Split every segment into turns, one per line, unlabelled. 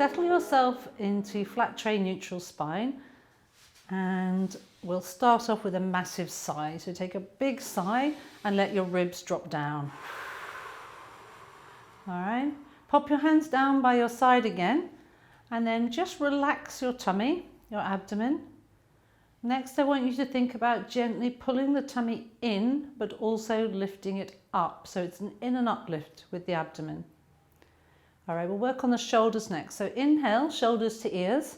Settle yourself into flat tray neutral spine, and we'll start off with a massive sigh. So take a big sigh and let your ribs drop down. All right, pop your hands down by your side again, and then just relax your tummy, your abdomen. Next, I want you to think about gently pulling the tummy in, but also lifting it up. So it's an in and uplift with the abdomen. All right, we'll work on the shoulders next. So inhale, shoulders to ears.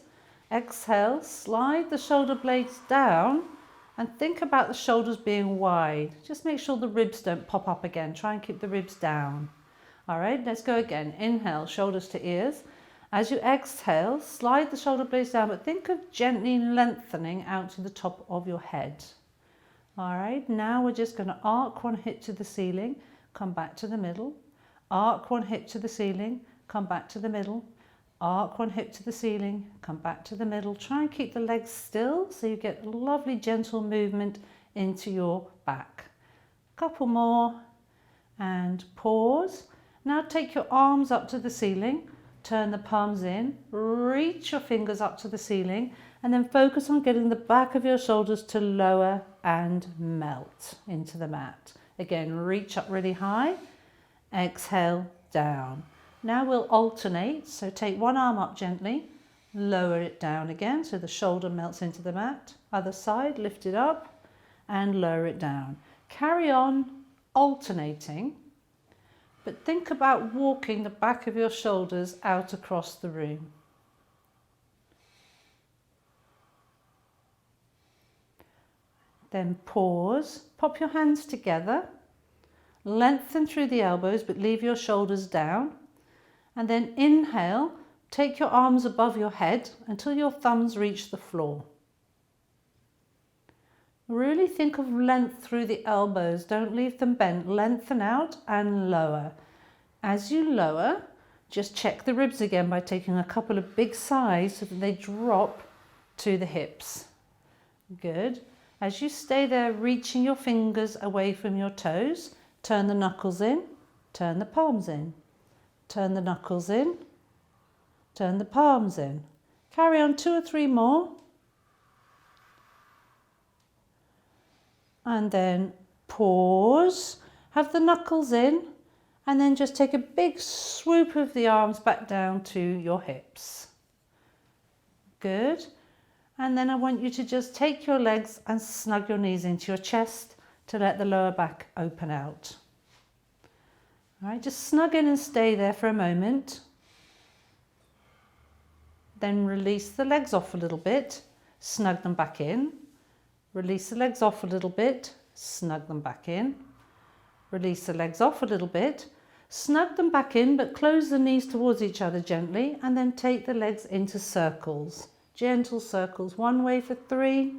Exhale, slide the shoulder blades down and think about the shoulders being wide. Just make sure the ribs don't pop up again. Try and keep the ribs down. All right, let's go again. Inhale, shoulders to ears. As you exhale, slide the shoulder blades down, but think of gently lengthening out to the top of your head. All right, now we're just going to arc one hip to the ceiling, come back to the middle, arc one hip to the ceiling, come back to the middle, arc one hip to the ceiling, come back to the middle. Try and keep the legs still so you get a lovely gentle movement into your back. A couple more and pause. Now take your arms up to the ceiling, turn the palms in, reach your fingers up to the ceiling, and then focus on getting the back of your shoulders to lower and melt into the mat. Again, reach up really high, exhale, down. Now we'll alternate, so take one arm up gently, lower it down again so the shoulder melts into the mat. Other side, lift it up and lower it down. Carry on alternating, but think about walking the back of your shoulders out across the room. Then pause, pop your hands together, lengthen through the elbows but leave your shoulders down. And then inhale, take your arms above your head until your thumbs reach the floor. Really think of length through the elbows, don't leave them bent, lengthen out and lower. As you lower, just check the ribs again by taking a couple of big sighs so that they drop to the hips. Good. As you stay there, reaching your fingers away from your toes, turn the knuckles in, turn the palms in. Turn the knuckles in, turn the palms in. Carry on 2 or 3 more. And then pause, have the knuckles in, and then just take a big swoop of the arms back down to your hips. Good. And then I want you to just take your legs and snug your knees into your chest to let the lower back open out. All right, just snug in and stay there for a moment. Then release the legs off a little bit, snug them back in. Release the legs off a little bit, snug them back in. Release the legs off a little bit, snug them back in, but close the knees towards each other gently, and then take the legs into circles. Gentle circles, one way for 3,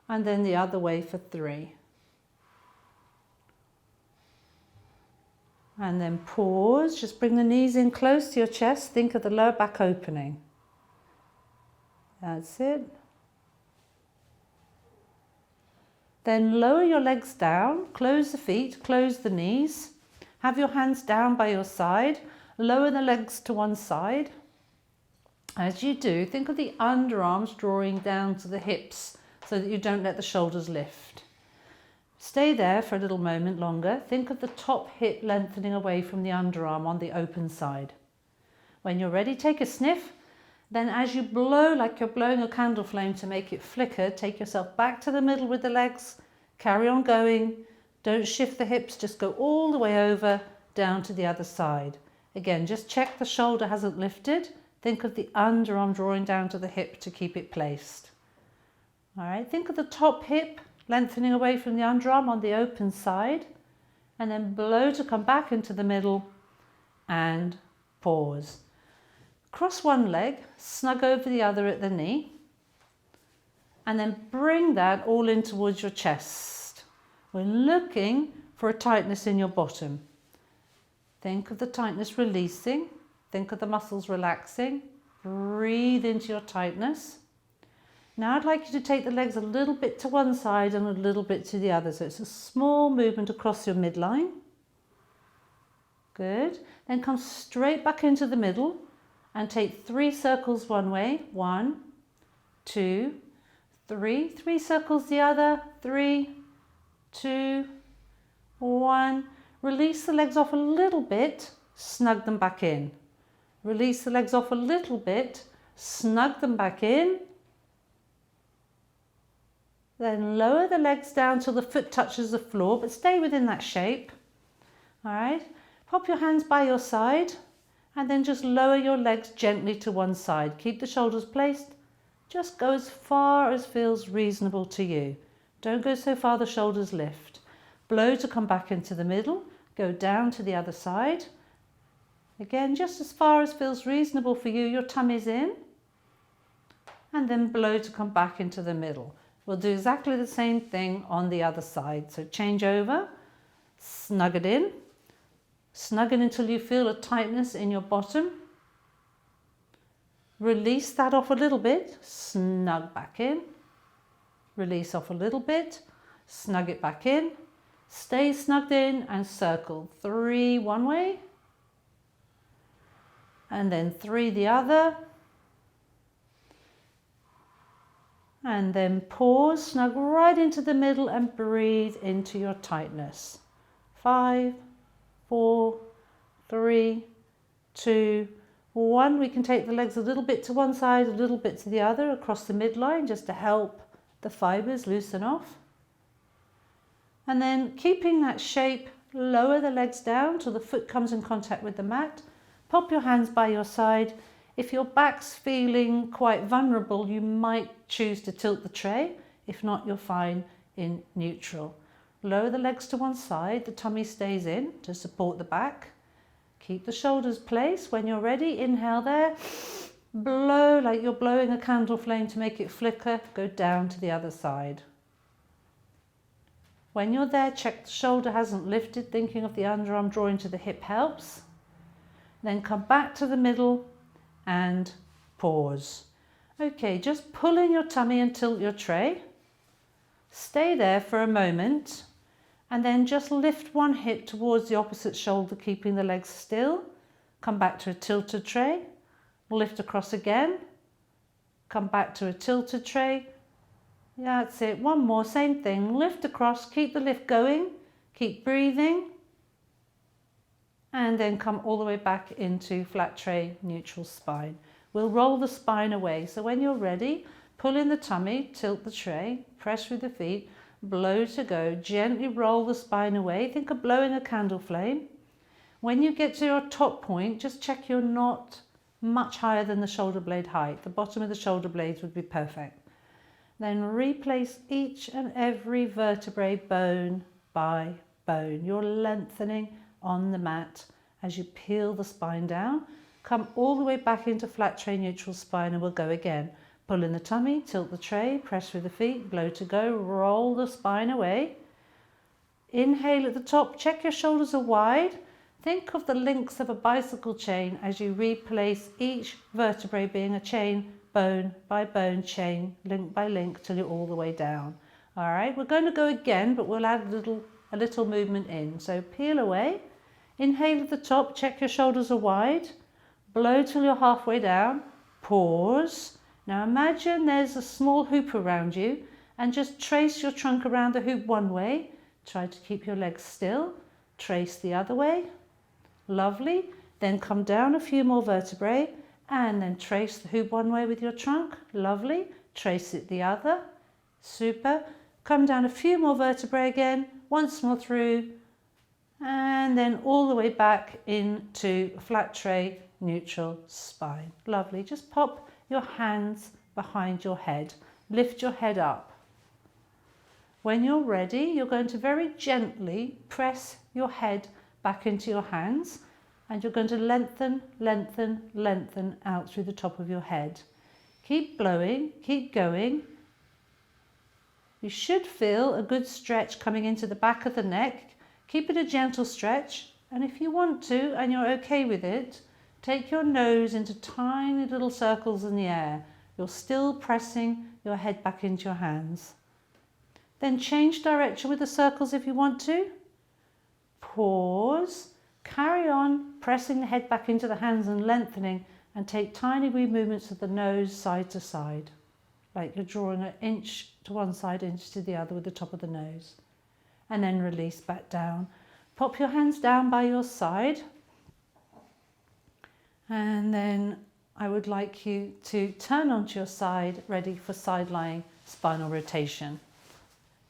and then the other way for 3. And then pause, just bring the knees in close to your chest, think of the lower back opening. That's it. Then lower your legs down, close the feet, close the knees. Have your hands down by your side, lower the legs to one side. As you do, think of the underarms drawing down to the hips so that you don't let the shoulders lift. Stay there for a little moment longer. Think of the top hip lengthening away from the underarm on the open side. When you're ready, take a sniff. Then as you blow like you're blowing a candle flame to make it flicker, take yourself back to the middle with the legs. Carry on going. Don't shift the hips, just go all the way over down to the other side. Again, just check the shoulder hasn't lifted. Think of the underarm drawing down to the hip to keep it placed. All right, think of the top hip lengthening away from the underarm on the open side, and then blow to come back into the middle and pause. Cross one leg, snug over the other at the knee, and then bring that all in towards your chest. We're looking for a tightness in your bottom. Think of the tightness releasing, think of the muscles relaxing, breathe into your tightness. Now I'd like you to take the legs a little bit to one side and a little bit to the other. So it's a small movement across your midline. Good. Then come straight back into the middle and take 3 circles one way. 1, 2, 3. 3 circles the other. 3, 2, 1. Release the legs off a little bit, snug them back in. Release the legs off a little bit, snug them back in. Then lower the legs down till the foot touches the floor, but stay within that shape. All right. Pop your hands by your side and then just lower your legs gently to one side. Keep the shoulders placed. Just go as far as feels reasonable to you. Don't go so far the shoulders lift. Blow to come back into the middle. Go down to the other side. Again, just as far as feels reasonable for you. Your tummy's in. And then blow to come back into the middle. We'll do exactly the same thing on the other side. So change over. Snug it in. Snug it until you feel a tightness in your bottom. Release that off a little bit, snug back in. Release off a little bit, snug it back in. Stay snugged in and circle. 3 one way. And then 3 the other. And then pause, snug right into the middle and breathe into your tightness. 5, 4, 3, 2, 1. We can take the legs a little bit to one side, a little bit to the other across the midline just to help the fibers loosen off. And then keeping that shape, lower the legs down till the foot comes in contact with the mat. Pop your hands by your side. If your back's feeling quite vulnerable, you might choose to tilt the tray. If not, you're fine in neutral. Lower the legs to one side, the tummy stays in to support the back. Keep the shoulders placed. When you're ready, inhale there. Blow like you're blowing a candle flame to make it flicker. Go down to the other side. When you're there, check the shoulder hasn't lifted. Thinking of the underarm drawing to the hip helps. Then come back to the middle and pause. Okay, just pull in your tummy and tilt your tray. Stay there for a moment. And then just lift one hip towards the opposite shoulder, keeping the legs still. Come back to a tilted tray. Lift across again. Come back to a tilted tray. Yeah, that's it. One more, same thing. Lift across, keep the lift going. Keep breathing. And then come all the way back into flat tray, neutral spine. We'll roll the spine away. So when you're ready, pull in the tummy, tilt the tray, press with the feet. Blow to go, gently roll the spine away. Think of blowing a candle flame. When you get to your top point, just check you're not much higher than the shoulder blade height. The bottom of the shoulder blades would be perfect. Then replace each and every vertebrae bone by bone. You're lengthening on the mat as you peel the spine down. Come all the way back into flat tray, neutral spine, and we'll go again. Pull in the tummy, tilt the tray, press with the feet, blow to go, roll the spine away. Inhale at the top, check your shoulders are wide. Think of the links of a bicycle chain as you replace each vertebrae being a chain, bone by bone chain, link by link till you're all the way down. All right, we're going to go again, but we'll add a little movement in. So peel away, inhale at the top, check your shoulders are wide, blow till you're halfway down, pause. Now imagine there's a small hoop around you and just trace your trunk around the hoop one way. Try to keep your legs still. Trace the other way. Lovely. Then come down a few more vertebrae and then trace the hoop one way with your trunk. Lovely. Trace it the other. Super. Come down a few more vertebrae again. Once more through. And then all the way back into flat tray, neutral spine. Lovely. Just pop your hands behind your head. Lift your head up. When you're ready, you're going to very gently press your head back into your hands and you're going to lengthen, lengthen, lengthen out through the top of your head. Keep blowing, keep going. You should feel a good stretch coming into the back of the neck. Keep it a gentle stretch, and if you want to and you're okay with it, take your nose into tiny little circles in the air. You're still pressing your head back into your hands. Then change direction with the circles if you want to. Pause. Carry on pressing the head back into the hands and lengthening, and take tiny wee movements of the nose side to side, like you're drawing an inch to one side, inch to the other with the top of the nose. And then release back down. Pop your hands down by your side. And then I would like you to turn onto your side, ready for side lying spinal rotation.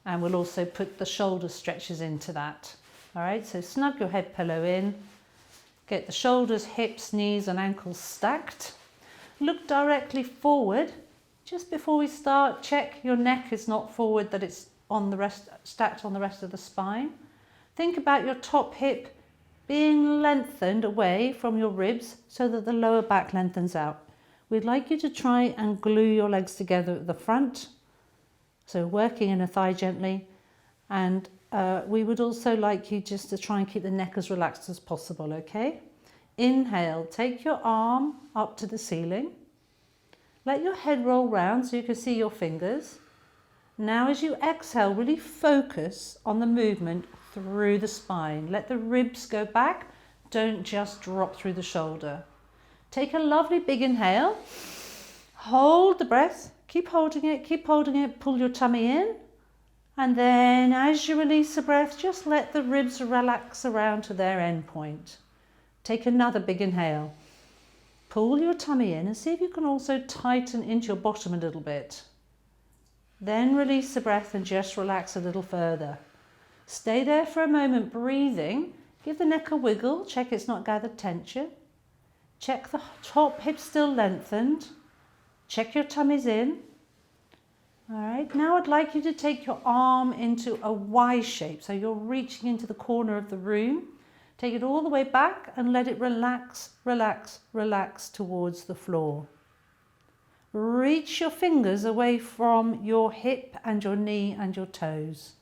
And we'll also put the shoulder stretches into that. All right, so snug your head pillow in. Get the shoulders, hips, knees and ankles stacked. Look directly forward. Just before we start, check your neck is not forward, that it's on the rest, stacked on the rest of the spine. Think about your top hip being lengthened away from your ribs so that the lower back lengthens out. We'd like you to try and glue your legs together at the front. So working in a thigh gently. And we would also like you just to try and keep the neck as relaxed as possible, okay? Inhale, take your arm up to the ceiling. Let your head roll round so you can see your fingers. Now as you exhale, really focus on the movement through the spine. Let the ribs go back, don't just drop through the shoulder. Take a lovely big inhale, hold the breath, keep holding it, pull your tummy in. And then as you release the breath, just let the ribs relax around to their end point. Take another big inhale. Pull your tummy in and see if you can also tighten into your bottom a little bit. Then release the breath and just relax a little further. Stay there for a moment breathing. Give the neck a wiggle. Check it's not gathered tension. Check the top hip still lengthened. Check your tummies in. All right, now I'd like you to take your arm into a Y shape. So you're reaching into the corner of the room. Take it all the way back and let it relax, relax, relax towards the floor. Reach your fingers away from your hip and your knee and your toes.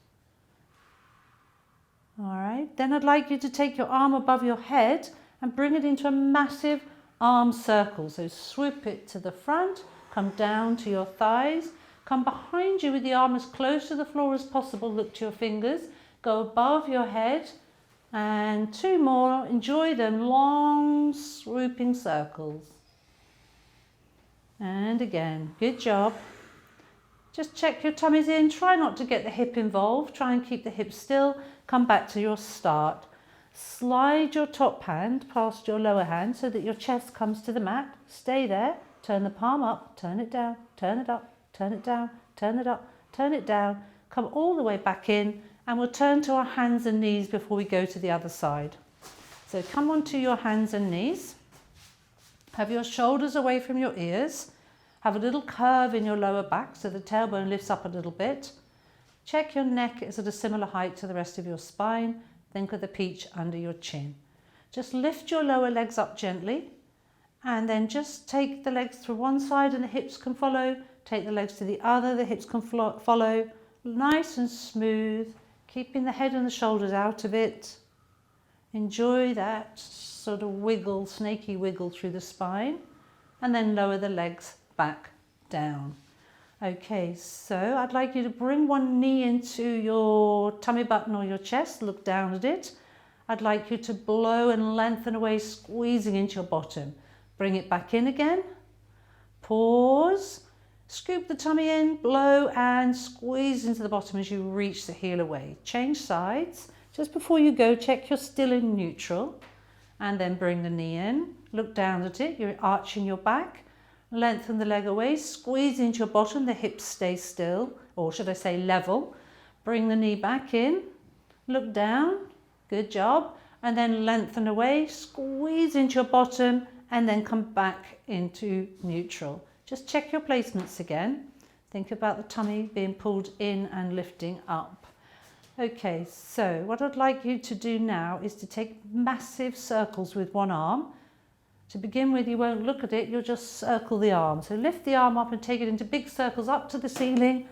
All right, then I'd like you to take your arm above your head and bring it into a massive arm circle. So swoop it to the front, come down to your thighs, come behind you with the arm as close to the floor as possible. Look to your fingers, go above your head, and two more. Enjoy them, long swooping circles. And again, good job. Just check your tummies in. Try not to get the hip involved. Try and keep the hip still. Come back to your start. Slide your top hand past your lower hand so that your chest comes to the mat. Stay there. Turn the palm up, turn it down, turn it up, turn it down, turn it up, turn it down. Come all the way back in, and we'll turn to our hands and knees before we go to the other side. So come onto your hands and knees. Have your shoulders away from your ears. Have a little curve in your lower back so the tailbone lifts up a little bit. Check your neck is at a similar height to the rest of your spine. Think of the peach under your chin. Just lift your lower legs up gently, and then just take the legs to one side and the hips can follow. Take the legs to the other, the hips can follow. Nice and smooth, keeping the head and the shoulders out of it. Enjoy that sort of wiggle, snaky wiggle through the spine, and then lower the legs back down. Okay, so I'd like you to bring one knee into your tummy button or your chest, look down at it. I'd like you to blow and lengthen away, squeezing into your bottom. Bring it back in again. Pause. Scoop the tummy in, blow and squeeze into the bottom as you reach the heel away. Change sides. Just before you go, check you're still in neutral. And then bring the knee in. Look down at it. You're arching your back. Lengthen the leg away, squeeze into your bottom, the hips stay still, or should I say level. Bring the knee back in, look down, good job, and then lengthen away, squeeze into your bottom, and then come back into neutral. Just check your placements again. Think about the tummy being pulled in and lifting up. Okay, so what I'd like you to do now is to take massive circles with one arm. To begin with, you won't look at it, you'll just circle the arm. So lift the arm up and take it into big circles up to the ceiling,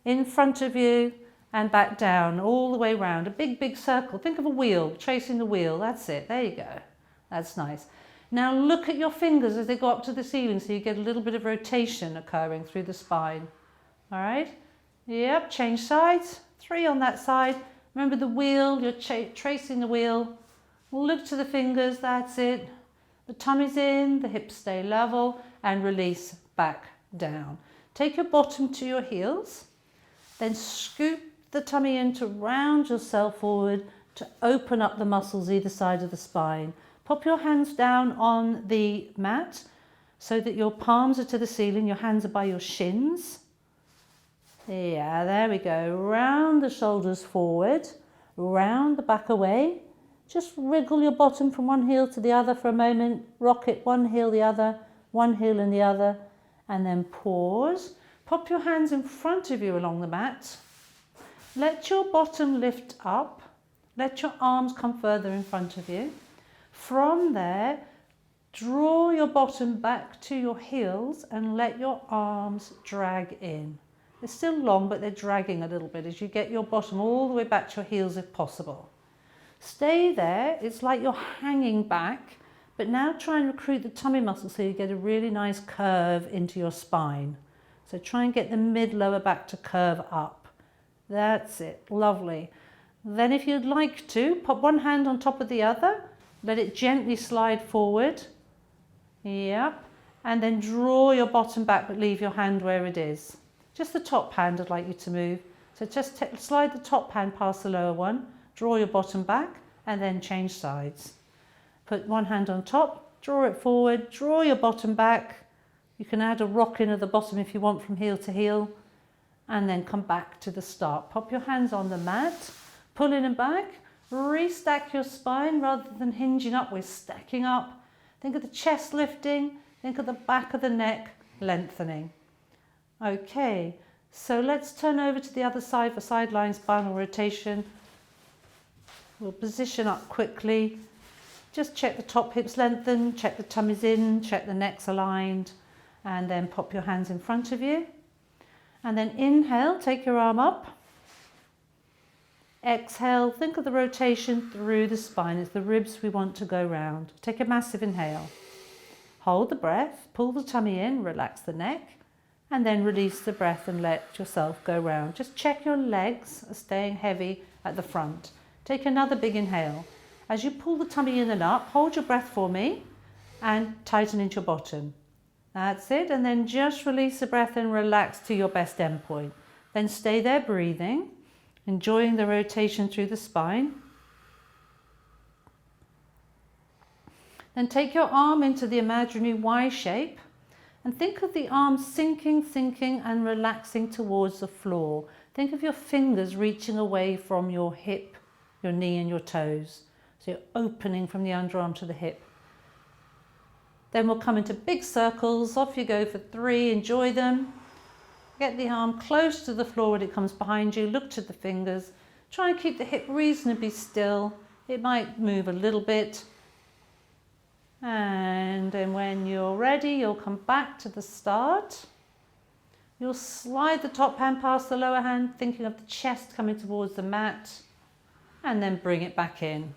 in front of you and back down, all the way round. A big, big circle. Think of a wheel, tracing the wheel. That's it. There you go. That's nice. Now look at your fingers as they go up to the ceiling so you get a little bit of rotation occurring through the spine. All right? Yep, change sides. 3 on that side. Remember the wheel, you're tracing the wheel. Look to the fingers, that's it. The tummy's in, the hips stay level, and release back down. Take your bottom to your heels, then scoop the tummy in to round yourself forward to open up the muscles either side of the spine. Pop your hands down on the mat so that your palms are to the ceiling, your hands are by your shins. Yeah, there we go. Round the shoulders forward, round the back away. Just wriggle your bottom from one heel to the other for a moment. Rock it one heel, the other, one heel and the other, and then pause. Pop your hands in front of you along the mat. Let your bottom lift up. Let your arms come further in front of you. From there, draw your bottom back to your heels and let your arms drag in. They're still long, but they're dragging a little bit as you get your bottom all the way back to your heels if possible. Stay there. It's like you're hanging back, but now try and recruit the tummy muscle so you get a really nice curve into your spine. So try and get the mid-lower back to curve up. That's it. Lovely. Then if you'd like to, pop one hand on top of the other, let it gently slide forward. Yep. And then draw your bottom back, but leave your hand where it is. Just the top hand I'd like you to move. So just slide the top hand past the lower one, draw your bottom back, and then change sides. Put one hand on top, draw it forward, draw your bottom back. You can add a rock in at the bottom if you want from heel to heel, and then come back to the start. Pop your hands on the mat, pull in and back, restack your spine rather than hinging up, we're stacking up. Think of the chest lifting, think of the back of the neck lengthening. Okay, so let's turn over to the other side for sideline spinal rotation. We'll position up quickly. Just check the top hips lengthen, check the tummy's in, check the neck's aligned, and then pop your hands in front of you. And then inhale, take your arm up. Exhale, think of the rotation through the spine. It's the ribs we want to go round. Take a massive inhale. Hold the breath, pull the tummy in, relax the neck, and then release the breath and let yourself go round. Just check your legs are staying heavy at the front. Take another big inhale. As you pull the tummy in and up, hold your breath for me and tighten into your bottom. That's it. And then just release the breath and relax to your best end point. Then stay there breathing, enjoying the rotation through the spine. Then take your arm into the imaginary Y shape and think of the arm sinking and relaxing towards the floor. Think of your fingers reaching away from your hip, your knee and your toes. So you're opening from the underarm to the hip. Then we'll come into big circles. Off you go for 3. Enjoy them. Get the arm close to the floor when it comes behind you. Look to the fingers. Try and keep the hip reasonably still. It might move a little bit. And then when you're ready, you'll come back to the start. You'll slide the top hand past the lower hand, thinking of the chest coming towards the mat, and then bring it back in.